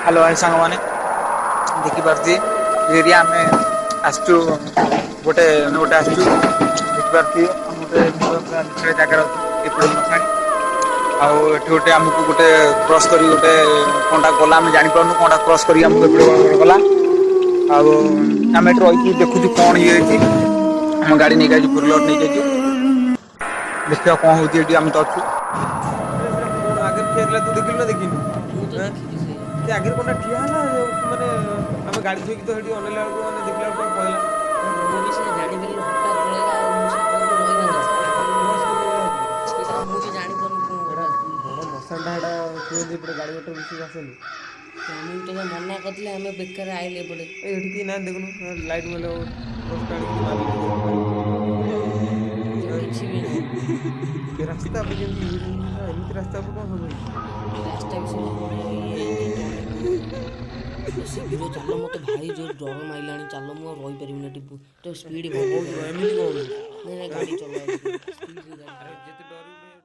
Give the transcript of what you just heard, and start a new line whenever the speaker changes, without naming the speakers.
Hello भाई सांग मैंने देखिपारे एरिया आम आसचु गोटे गोटे आसचु देखिपारे गोटे निचले जगार एपटे मशाणी आठ गोटे आमको गोटे क्रॉस कर गोटे कौनटा गला आम जापारू कौनटा क्रॉस कर गला आम ये रही देखु कौन ये आम गाड़ी नहीं जाइए फोर व्हीलर नहीं जाइए देखा कौन होती आम तो अच्छु आगे ठिया तू देखिलु ना देखिनु
ମୁଁ ତ ଦେଖିଛି ସେଇଆ।
ସେ ଆଗରେ କୋଉଟା ଠିଆ ହେଲା ମାନେ ଆମେ ଗାଡ଼ି ଥୋଇକି ତ ସେଠି ଅନେଇଲା ବେଳକୁ ମାନେ ଦେଖିଲା ବେଳକୁ ପଳେଇଲା।
ମୁଁ ବି ସେଇଆ ଜାଣିପାରିଲି ହଠାତ୍ ପଳେଇଲା ଆଉ ମୁଁ ସେ କୋଉଠି ରହିବା କଥା ସେଇଟା ମୁଁ ବି ଜାଣିପାରୁନି କଣ
ବଡ଼ ମଶାଟା ହେଟା କୁହନ୍ତି ଏପଟେ ଗାଡ଼ି ମଟର ବେଶୀ ଆସେନି।
ଆମେ ବି ତୋତେ ମନା କରିଥିଲେ ଆମେ ବେକାର ଆଇଲେ ଏପଟେ।
ଏଠି କେହି ନାହାନ୍ତି ଦେଖୁନୁ ଲାଇଟ୍ ମେଲ ଟର୍ଚ୍ଚ ଆଣିକି ମାରିଲେ
କିଛି ବି ନାହିଁ
ରାସ୍ତା ଉପରେ କେମିତି ଏମିତି ରାସ୍ତା ଉପରେ କଣ ସବୁ
ରାସ୍ତା ବି ସେମିତି ବଢ଼ିଆ ହେଇଯାଇଛି ଶୀଘ୍ର ଚାଲ ମୋତେ ଭାରି ଜୋର ଡର ମାଇଲାଣି ଚାଲ ମୁଁ ଆଉ ରହିପାରିବିନି ଏଠି ତ ସ୍ପିଡ଼
ଏମିତି କଣ
ନାଇଁ ଗାଡ଼ି ଚଲାଉଛି ସ୍ପିଡ଼ରେ ଗାଡ଼ି
ଯେତେ ଡରିବୁ